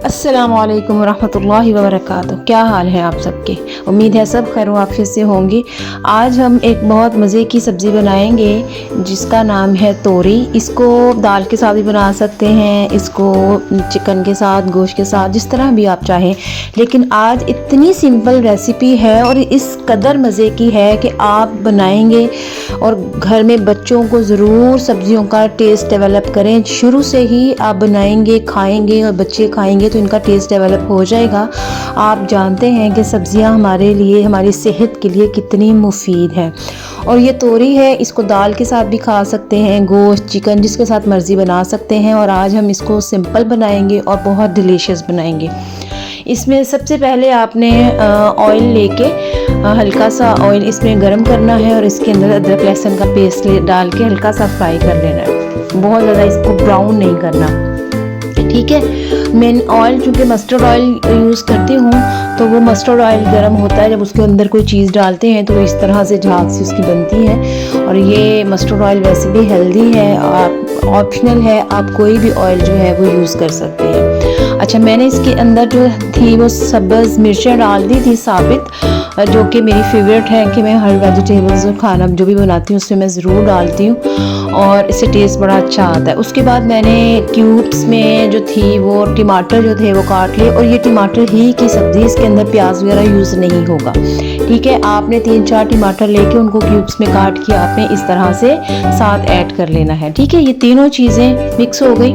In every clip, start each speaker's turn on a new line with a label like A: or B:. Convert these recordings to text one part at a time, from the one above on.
A: अस्सलामुअलैकुम रहमतुल्लाहि व बरकातुहू। क्या हाल है आप सबके? उम्मीद है सब खैर आफियत से होंगी। आज हम एक बहुत मज़े की सब्ज़ी बनाएंगे जिसका नाम है तोरी। इसको दाल के साथ भी बना सकते हैं, इसको चिकन के साथ, गोश्त के साथ, जिस तरह भी आप चाहें। लेकिन आज इतनी सिंपल रेसिपी है और इस कदर मज़े की है कि आप बनाएंगे और घर में बच्चों को ज़रूर सब्ज़ियों का टेस्ट डेवलप करें। शुरू से ही आप बनाएंगे, खाएंगे और बच्चे खाएंगे तो इनका टेस्ट डेवलप हो जाएगा। आप जानते हैं कि सब्जियां हमारे लिए, हमारी सेहत के लिए कितनी मुफीद है। और ये तोरी है, इसको दाल के साथ भी खा सकते हैं, गोश्त, चिकन, जिसके साथ मर्ज़ी बना सकते हैं। और आज हम इसको सिंपल बनाएंगे और बहुत डिलीशियस बनाएंगे। इसमें सबसे पहले आपने ऑयल लेके हल्का सा ऑयल इसमें गरम करना है और इसके अंदर अदरक लहसुन का पेस्ट डाल के हल्का सा फ्राई कर लेना है। बहुत ज़्यादा इसको ब्राउन नहीं करना, ठीक है। मैं ऑयल चूँकि मस्टर्ड ऑयल यूज़ करती हूँ तो वो मस्टर्ड ऑयल गर्म होता है, जब उसके अंदर कोई चीज़ डालते हैं तो इस तरह से झाग सी उसकी बनती है। और ये मस्टर्ड ऑयल वैसे भी हेल्दी है, आप ऑप्शनल है, आप कोई भी ऑयल जो है वो यूज़ कर सकते हैं। अच्छा, मैंने इसके अंदर जो थी वो सब्ज़ मिर्चें डाल दी थी साबित, जो कि मेरी फेवरेट है कि मैं हर वेजिटेबल्स और खाना जो भी बनाती हूँ उसमें मैं ज़रूर डालती हूँ और इससे टेस्ट बड़ा अच्छा आता है। उसके बाद मैंने क्यूब्स में जो थी वो टमाटर जो थे वो काट लिए। और ये टमाटर ही की सब्ज़ी, इसके अंदर प्याज वगैरह यूज़ नहीं होगा, ठीक है। आपने 3-4 टमाटर लेके उनको क्यूब्स में काट के आपने इस तरह से साथ ऐड कर लेना है, ठीक है। ये तीनों चीज़ें मिक्स हो गई,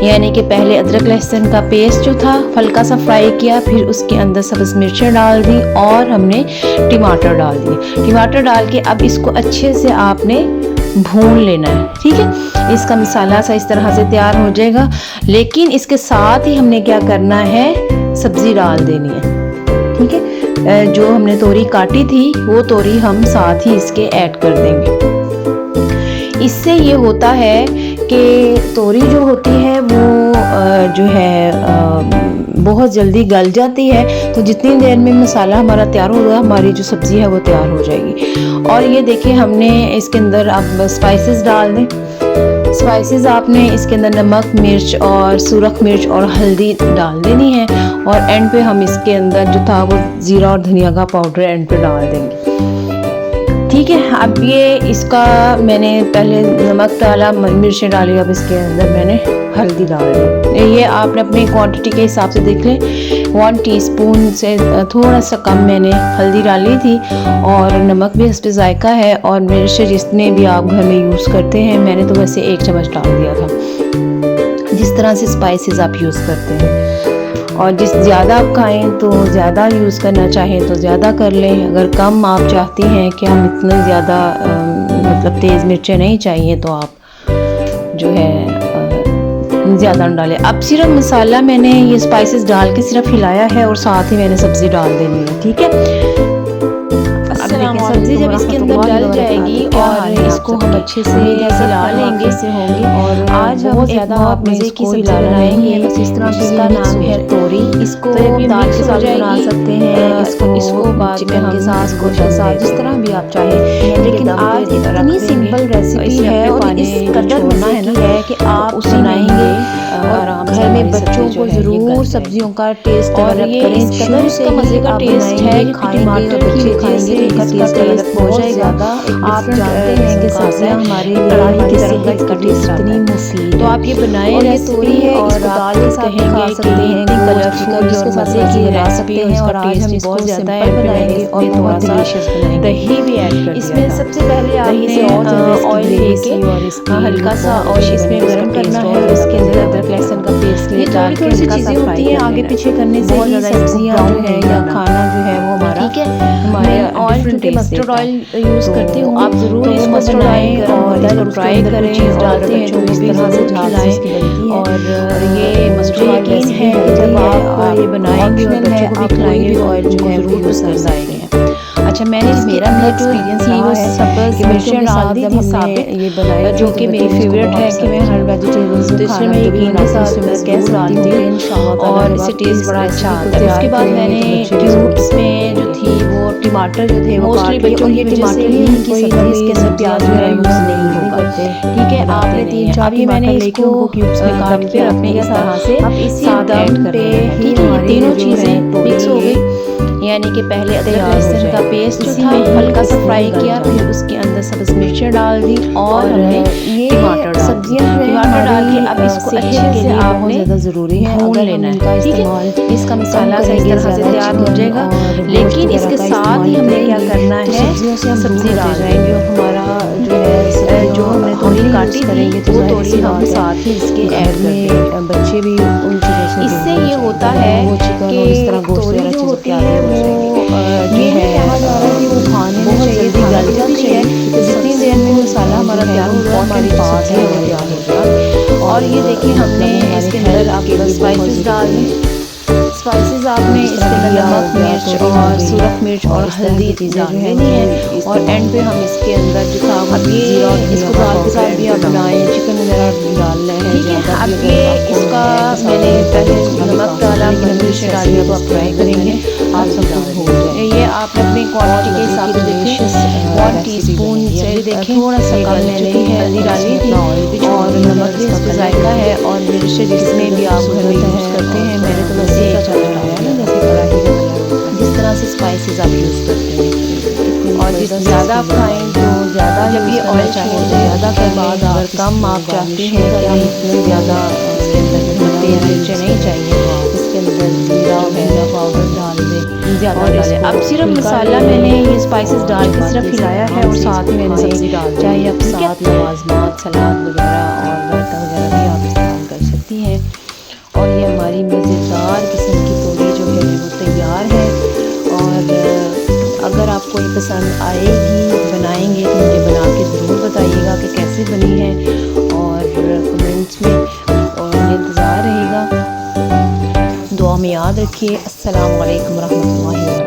A: यानी कि पहले अदरक लहसुन का पेस्ट जो था हल्का सा फ्राई किया, फिर उसके अंदर सब्ज़ मिर्चें डाल दी और हमने टमाटर डाल दिए। टमाटर डाल के अब इसको अच्छे से आपने भून लेना है, ठीक है। इसका मसाला सा इस तरह से तैयार हो जाएगा। लेकिन इसके साथ ही हमने क्या करना है, सब्ज़ी डाल देनी है, ठीक है। जो हमने तोरी काटी थी वो तोरी हम साथ ही इसके ऐड कर देंगे। इससे ये होता है कि तोरी जो होती है वो जो है बहुत जल्दी गल जाती है, तो जितनी देर में मसाला हमारा तैयार होगा हमारी जो सब्ज़ी है वो तैयार हो जाएगी। और ये देखिए हमने इसके अंदर अब स्पाइसेस डाल दें। स्पाइसेस आपने इसके अंदर नमक, मिर्च और सुरख मिर्च और हल्दी डाल देनी है। और एंड पे हम इसके अंदर जो था वो ज़ीरा और धनिया का पाउडर एंड पे डाल देंगे, ठीक है। अब ये इसका मैंने पहले नमक डाला, मिर्चें डाली, अब इसके अंदर मैंने हल्दी डाल दी। ये आपने अपनी क्वांटिटी के हिसाब से देख लें। 1 टीस्पून से थोड़ा सा कम मैंने हल्दी डाली थी और नमक भी इस पर जायका है। और मिर्च जितने भी आप घर में यूज़ करते हैं, मैंने तो वैसे 1 चम्मच डाल दिया था, जिस तरह से स्पाइसेस आप यूज़ करते हैं। और जिस ज़्यादा आप खाएं तो ज़्यादा यूज़ करना चाहें तो ज़्यादा कर लें। अगर कम आप चाहती हैं कि हम इतने ज़्यादा मतलब तेज़ मिर्चें नहीं चाहिए तो आप जो है ज़्यादा न डालें। अब सिर्फ मसाला मैंने ये स्पाइसेस डाल के सिर्फ हिलाया है और साथ ही मैंने सब्ज़ी डाल देनी है, ठीक है। सब्ज़ी जब इसके अंदर डल जाएगी और इसको हम अच्छे से हिला लेंगे से होंगे। और आज हम ज़्यादा मज़े की सब्ज़ी बनाएंगे, बस इस तरह की, इसका नाम है तोरी। इसको दाल के साथ बना सकते हैं, इसको चिकन के साथ, गोश्त के साथ, जिस तरह भी आप चाहें। लेकिन आज इतनी सिंपल रेसिपी है और इस कदर मज़े की है कि आप उसे बनाएंगे और घर में बच्चों को ज़रूर सब्जियों का टेस्ट डेवलप करें। शुरू से मज़े का टेस्ट है, टमाटर बच्चे खाएंगे तो इसका टेस्ट हो जाएगा। आप जानते हैं कि सब्जियां हमारे कढ़ाई की सेहत का टेस्ट इतनी मुफीद, तो आप ये बनाएं। ये तोरी है और दाल के साथ खा सकते हैं, कलरफुल जिसको मज़े की बना सकते हैं। और आज हम बहुत ज़्यादा बनाएंगे और बहुत डिलीशियस बनाएंगे। दही भी ऐड कर इसमें। सबसे पहले आपने ऑयल लेके हल्का सा ऑयल इसमें गर्म करना है और इसके अंदर अदरक लहसुन का पेस्ट डाल के हल्का सा फ्राई करना है। आगे पीछे करने से बहुत ज़्यादा सब्जियां जो है या खाना जो है वो हमारा, ठीक है। हमारे ऑयल चूँकि मस्टर्ड ऑयल यूज़ करती हूँ, आप ज़रूर इसको बनाएं और ट्राई करें। डालते हैं तो इस तरह से खिलाएं। और ये मस्टर्ड ऑयल है कि जब आप ये बनाएंगे और बच्चों को भी खिलाएंगे ऑयल जो है ज़रूर यूज़ कर जाएंगे। अच्छा मैंने मेरा एक्सपीरियंस थी वो सब्ज़ मिर्चें डाल दी थी साबित ये बनाया जो कि मेरी फेवरेट है कि मैं हर वेजिटेबल्स तो इसलिए मैं यकीन के साथ गैस डालती हूँ और इससे टेस्ट बड़ा अच्छा आता है। उसके बाद मैंने क्यूब्स में जो थी वो टमाटर जो थे वो मोस्टली बच्चों की टमाटर ही की सब्जी इसके अंदर प्याज वगैरह यूज़ नहीं होगा। ठीक है, आपने 3-4 अभी मैंने इसको क्यूब्स में काट के अपने इस तरह से अब इसी दम पे ठीक है ये तीनों चीज़ें मिक्स हो गई। यानी कि पहले अदरक लहसुन का पेस्ट जो था हल्का सा फ्राई किया, फिर उसके अंदर सब्ज़ मिर्चें डाल दी और हमने टमाटर डाल के अब इसको अच्छे से आपने ज़्यादा ज़रूरी है भून लेना है। ठीक है, इसका मसाला सही तरह से तैयार हो जाएगा, लेकिन इसके साथ ही हमने क्या करना है सब्ज़ी डाल जाएंगे और हमारा जो हमने तोरी काटी थी वो तोरी हम साथ ही इसके ऐड में बच्चे भी उन चीज़ों से इससे ये होता है कि तोरी जो होती है वो ये है कहा जा रहा है कि वो खाने में जल्दी गल जाती है। जितनी देर में मसाला हमारा तैयार हो जाए हमारे पास है वो तैयार हो जाए। और ये देखिए हमने इसके अंदर आपके स्पाइसेस डाल दी। स्पाइसेस आपने इसके अंदर नमक मिर्च और सूरख मिर्च और हल्दी डालनी है और एंड पे हम इसके अंदर जो था अब ये इसको दाल के साथ भी आप बनाएं, चिकन वगैरह डालना है। ठीक है, अब ये इसका मैंने पहले नमक डाला, मिर्च डाली, अब आप ट्राई करेंगे आप सब कुछ हो जाए। ये आप अपनी क्वांटिटी के हिसाब से देखें, 1 टीस्पून से देखें थोड़ा सा कम मैंने हल्दी डाली थी और नमक भी इसका जायका है और मिर्च जिसमें भी आप घर में यूज़ करते हैं। मैंने तो बस एक जिस तरह से स्पाइसेस आप यूज़ करते हैं और जिस ज़्यादा आप खाएँ तो ज़्यादा जब ये ऑयल चाहिए तो ज़्यादा के बाद अगर कम आप चाहते हैं कि हम इतने ज़्यादा इसके अंदर तेल मिर्चें नहीं चाहिए, इसके अंदर जीरा और धनिया पाउडर डाल दें ज़्यादा डालें। अब सिर्फ मसाला मैंने ये स्पाइसेस डाल के सिर्फ हिलाया है और साथ में मैंने सब्ज़ी डाल दी। चाहे आप साथ लवाजमात सलाद वगैरह और रायता वगैरह भी आप इस्तेमाल कर सकती हैं। और ये हमारी मज़ेदार किस्म की तोरी जो है वो तैयार है। और अगर आपको ये पसंद आएगी बनाएंगे तो मुझे बना के ज़रूर बताइएगा कि कैसे बनी है और कमेंट्स में और इंतज़ार रहेगा। दुआ में याद रखिए। अस्सलाम वालेकुम रहमतुल्लाहि।